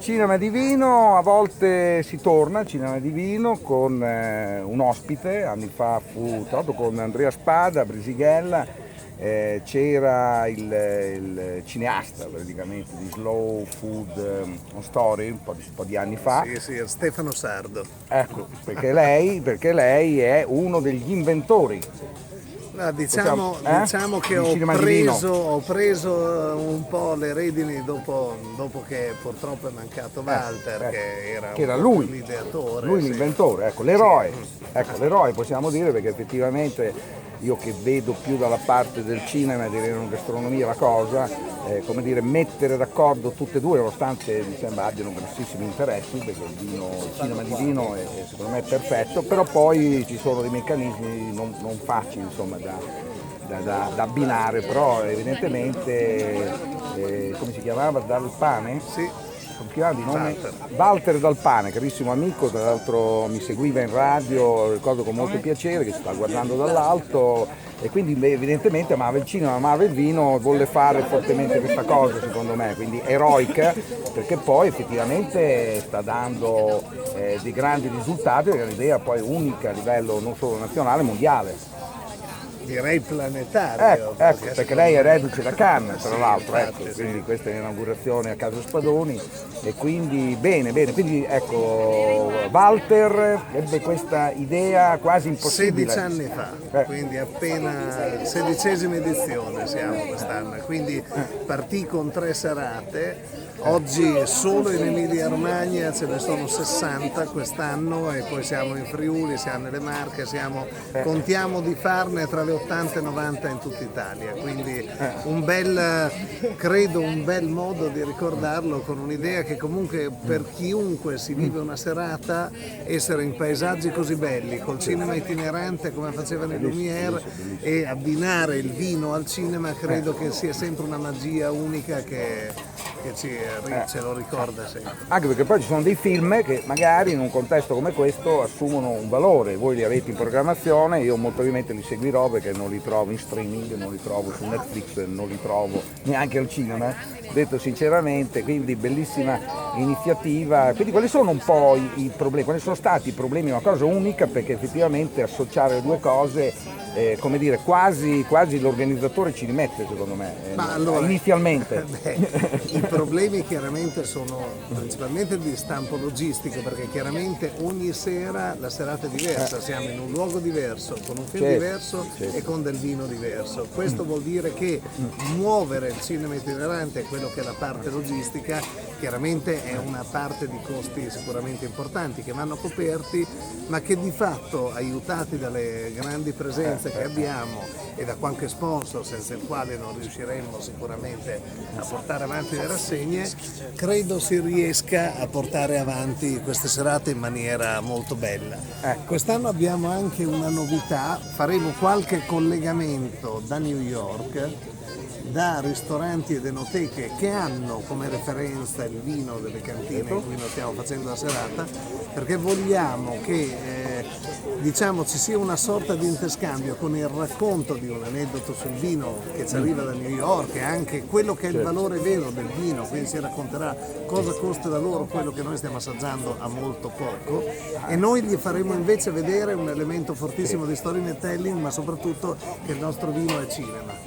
Cinema di Vino, a volte si torna al Cinema di Vino con un ospite, anni fa fu tra l'altro con Andrea Spada, Brisighella, c'era il cineasta praticamente di Slow Food Story un po' di anni fa. Sì, sì, Stefano Sardo. Ecco, perché lei è uno degli inventori. No, diciamo che Di ho Cinema di Vino. preso un po' le redini dopo che purtroppo è mancato Walter, che era lui, l'ideatore. lui sì. l'inventore, ecco l'eroe, possiamo dire, perché effettivamente io che vedo più dalla parte del cinema e dell'enogastronomia la cosa, come dire, mettere d'accordo tutte e due, nonostante mi sembra abbiano grossissimi interessi, perché il cinema di vino è secondo me perfetto, però poi ci sono dei meccanismi non facili insomma da abbinare, però evidentemente come si chiamava? Dal Pane? Sì. Come si chiama di nome? Walter Dal Pane, carissimo amico, tra l'altro mi seguiva in radio, ricordo con molto piacere, che ci sta guardando dall'alto e quindi evidentemente amava il cinema, amava il vino, volle fare fortemente questa cosa secondo me, quindi eroica, perché poi effettivamente sta dando dei grandi risultati, perché è un'idea poi unica a livello non solo nazionale, mondiale. Direi planetario. Ecco, perché lei è reduce da Cannes, tra Sì, l'altro, infatti, ecco, sì. quindi questa è l'inaugurazione a Casa Spadoni e quindi bene, quindi ecco, Walter ebbe questa idea quasi impossibile. 16 anni fa, quindi appena 16ª edizione siamo quest'anno, quindi partì con 3 serate. Oggi solo in Emilia Romagna ce ne sono 60 quest'anno e poi siamo in Friuli, siamo nelle Marche, contiamo di farne tra le 80 e 90 in tutta Italia, quindi credo un bel modo di ricordarlo, con un'idea che comunque per chiunque si vive una serata, essere in paesaggi così belli, col cinema itinerante come facevano i Lumière e abbinare il vino al cinema, credo che sia sempre una magia unica che ce lo ricorda sempre. Anche perché poi ci sono dei film che magari in un contesto come questo assumono un valore, voi li avete in programmazione, io molto probabilmente li seguirò perché non li trovo in streaming, non li trovo su Netflix, non li trovo neanche al cinema, detto sinceramente, quindi bellissima iniziativa. Quindi quali sono un po' i problemi, quali sono stati i problemi? Una cosa unica, perché effettivamente associare le due cose come dire, quasi l'organizzatore ci rimette secondo me, inizialmente. I problemi chiaramente sono principalmente di stampo logistico, perché chiaramente ogni sera la serata è diversa, siamo in un luogo diverso, con un film diverso e con del vino diverso. Questo vuol dire che muovere il cinema itinerante, quello che è la parte logistica, chiaramente è una parte di costi sicuramente importanti che vanno coperti, ma che di fatto, aiutati dalle grandi presenze che abbiamo e da qualche sponsor senza il quale non riusciremmo sicuramente a portare avanti le rassegne, credo si riesca a portare avanti queste serate in maniera molto bella. Quest'anno abbiamo anche una novità, faremo qualche collegamento da New York, da ristoranti ed enoteche che hanno come referenza il vino delle cantine in cui noi stiamo facendo la serata, perché vogliamo che ci sia una sorta di interscambio con il racconto di un aneddoto sul vino che ci arriva da New York e anche quello che è il valore vero del vino, quindi si racconterà cosa costa da loro quello che noi stiamo assaggiando a molto poco, e noi gli faremo invece vedere un elemento fortissimo di storytelling, ma soprattutto che il nostro vino è cinema.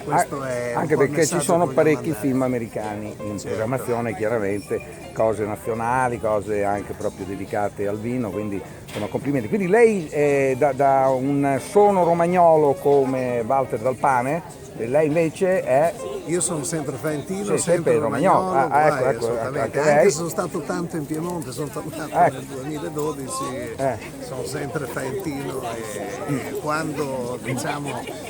Questo è anche perché ci sono parecchi film americani in programmazione, chiaramente cose nazionali, cose anche proprio dedicate al vino, quindi insomma complimenti. Quindi lei da un sono romagnolo come Walter Dal Pane, lei invece è... Io sono sempre fiorentino, sempre romagnolo. Assolutamente. Anche se sono stato tanto in Piemonte, sono tornato nel 2012, sono sempre fiorentino e quando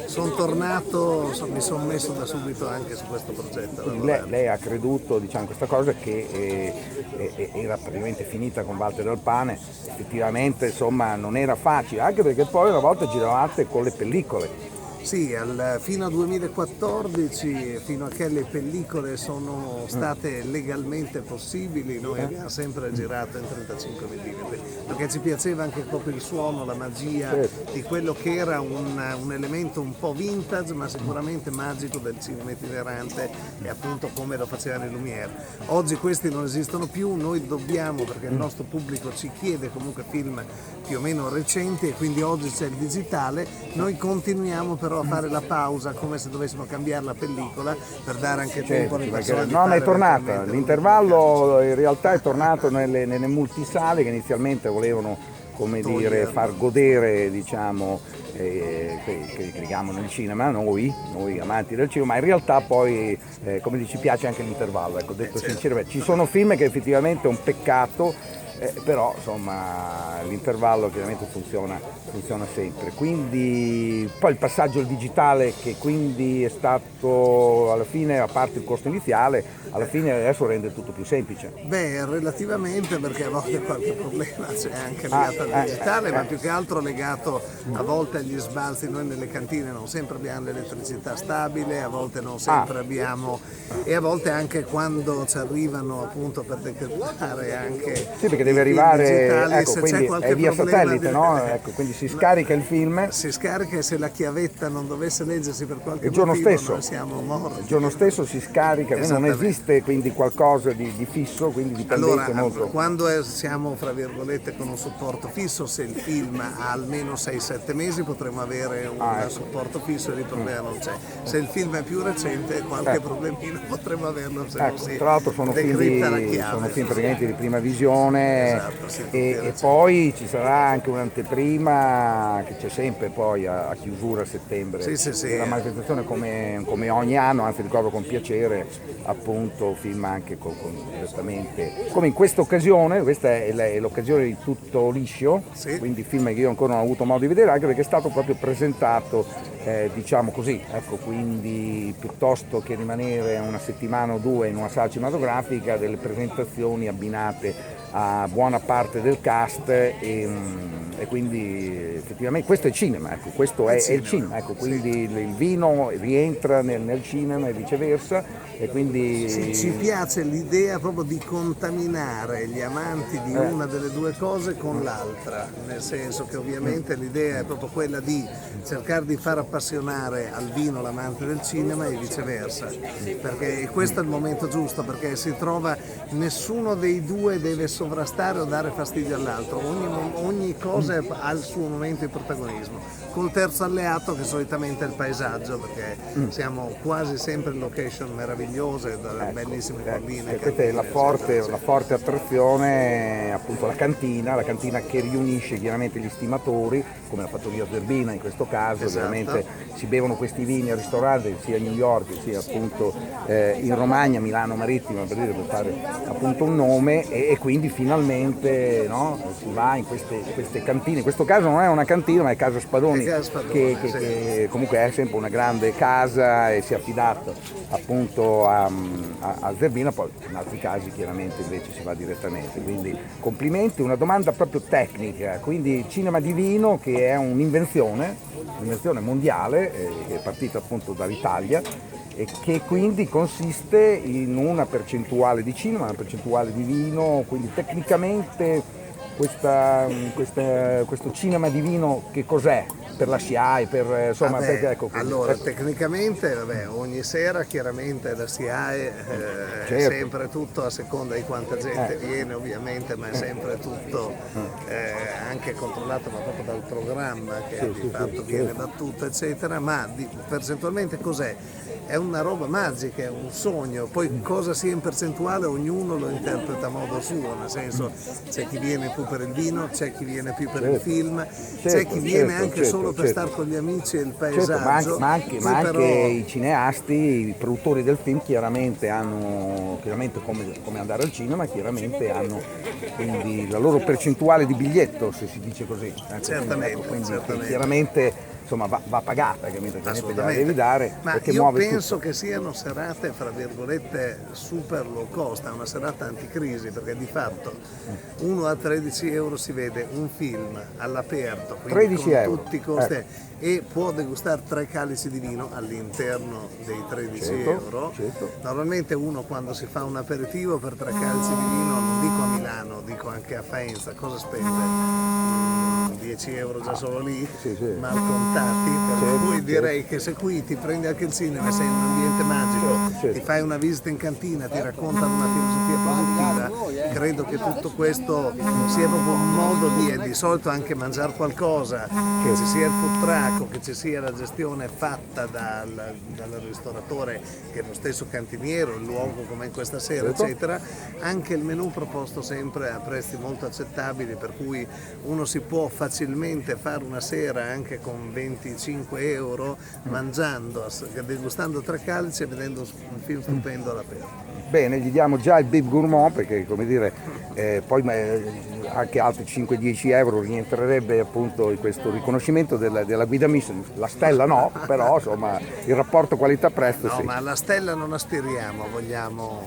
sono tornato mi sono messo da subito anche su questo progetto. Lei ha creduto in questa cosa che era praticamente finita con Walter Dal Pane, effettivamente insomma non era facile, anche perché poi una volta giravate con le pellicole. Sì, fino al 2014, fino a che le pellicole sono state legalmente possibili, noi abbiamo sempre girato in 35 mm, perché ci piaceva anche proprio il suono, la magia di quello che era un elemento un po' vintage, ma sicuramente magico del cinema itinerante, e appunto come lo facevano i Lumière. Oggi questi non esistono più, noi dobbiamo, perché il nostro pubblico ci chiede comunque film più o meno recenti, e quindi oggi c'è il digitale. Noi continuiamo però a fare la pausa come se dovessimo cambiare la pellicola per dare anche tempo alle persone di no, ma è fare tornata, eventualmente l'intervallo in realtà è tornato nelle multisale che inizialmente volevano, come dire, far godere, diciamo, che crediamo nel cinema, noi amanti del cinema, ma in realtà poi come ci piace anche l'intervallo, ecco, detto sinceramente. Ci sono film che effettivamente è un peccato, però insomma l'intervallo chiaramente funziona sempre, quindi poi il passaggio al digitale, che quindi è stato alla fine, a parte il costo iniziale, alla fine adesso rende tutto più semplice. Beh, relativamente, perché a volte qualche problema c'è anche legato al digitale, ma più che altro legato a volte agli sbalzi. Noi nelle cantine non sempre abbiamo l'elettricità stabile, a volte non sempre abbiamo, e a volte anche quando ci arrivano appunto per decretare anche sì, perché deve arrivare, digitali, ecco, se quindi c'è qualche è via problema satellite, no? Ecco, quindi si scarica il film. Si scarica, e se la chiavetta non dovesse leggersi per qualche il giorno motivo, stesso, noi siamo morti. il giorno stesso si scarica, quindi non esiste quindi qualcosa di fisso, quindi dipendente allora, molto. Quando siamo fra virgolette con un supporto fisso, se il film ha almeno 6-7 mesi potremo avere un supporto fisso, e il problema non c'è. Se il film è più recente, qualche problemino potremo averlo, se non si tra l'altro sono film praticamente di prima visione, e poi ci sarà anche un'anteprima che c'è sempre poi a chiusura a settembre, la manifestazione come ogni anno, anzi ricordo con piacere appunto film anche direttamente, come in questa occasione. Questa è l'occasione di Tutto liscio, quindi film che io ancora non ho avuto modo di vedere, anche perché è stato proprio presentato, diciamo così, ecco, quindi piuttosto che rimanere una settimana o due in una sala cinematografica, delle presentazioni abbinate a buona parte del cast, e quindi effettivamente questo è il cinema, ecco, questo è il cinema, ecco, quindi il vino rientra nel cinema e viceversa, e quindi ci piace l'idea proprio di contaminare gli amanti di una delle due cose con l'altra, nel senso che ovviamente l'idea è proprio quella di cercare di far appassionare al vino l'amante del cinema e viceversa, perché questo è il momento giusto, perché si trova, nessuno dei due deve sovrastare o dare fastidio all'altro, ogni cosa ha il suo momento di protagonismo, col terzo alleato che solitamente è il paesaggio, perché siamo quasi sempre in location meravigliose, dalle bellissime colline. Questa è la forte attrazione, appunto la cantina che riunisce chiaramente gli stimatori, come la fattoria Zerbina in questo caso. Veramente si bevono questi vini al ristorante sia a New York sia appunto in Romagna, Milano Marittima, per fare appunto un nome, e quindi finalmente, no, si va in queste cantine. In questo caso non è una cantina, ma è Casa Spadoni, che comunque è sempre una grande casa e si è affidato appunto a Zerbina. Poi in altri casi chiaramente invece si va direttamente, quindi complimenti. Una domanda proprio tecnica, quindi cinema di vino, che è un'invenzione mondiale, che è partita appunto dall'Italia, e che quindi consiste in una percentuale di cinema, una percentuale di vino, quindi tecnicamente questo cinema di vino che cos'è per la SIAE, insomma, allora tecnicamente ogni sera chiaramente la SIAE è sempre tutto a seconda di quanta gente viene ovviamente, ma è sempre tutto anche controllato, ma proprio dal programma che di fatto viene battuto eccetera, ma percentualmente cos'è? È una roba magica, è un sogno, poi cosa sia in percentuale ognuno lo interpreta a modo suo, nel senso c'è chi viene più per il vino, c'è chi viene più per il film, c'è chi viene anche solo per stare con gli amici e il paesaggio. Ma anche i cineasti, i produttori del film chiaramente hanno, come andare al cinema, chiaramente hanno quindi la loro percentuale di biglietto, se si dice così. Certamente, quindi chiaramente insomma va pagata, capito? Che gliela devi Assolutamente. dare Ma e che io muove penso tutto. che siano serate, fra virgolette, super low cost, è una serata anticrisi, perché di fatto uno a 13 euro si vede un film all'aperto, quindi 13 con euro, tutti i costi, ecco. e può degustare 3 calici di vino all'interno dei 13 Certo, euro. certo. Normalmente uno quando si fa un aperitivo per 3 calici di vino, non dico a Milano, dico anche a Faenza, cosa spende? 10 euro già solo lì, Sì, sì. mal contati, per Certo, cui certo. direi che se qui ti prendi anche il cinema e sei in un ambiente magico, Certo. ti fai una visita in cantina, ti raccontano una filosofia positiva, credo che tutto questo sia proprio un modo di solito anche mangiare qualcosa, che ci sia il food truck o che ci sia la gestione fatta dal ristoratore che è lo stesso cantiniero, il luogo come in questa sera, Certo. eccetera, anche il menù proposto sempre a prezzi molto accettabili, per cui uno si può facilmente fare una sera anche con 25 euro mangiando, degustando 3 calici e vedendo un film stupendo all'aperto. Bene, gli diamo già il Bib Gourmand perché, come dire, poi anche altri 5-10 euro rientrerebbe appunto in questo riconoscimento della guida Michelin. La stella no, però insomma il rapporto qualità-prezzo No, sì. ma alla stella non aspiriamo, vogliamo...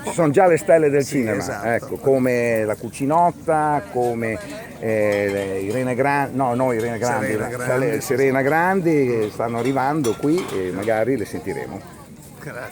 Ci sono già le stelle del Sì, cinema, esatto. ecco, come la Cucinotta, come Irene Grandi, no, Irene Grandi, Serena Grandi, sì, Serena Grandi che stanno arrivando qui e magari le sentiremo. Grazie.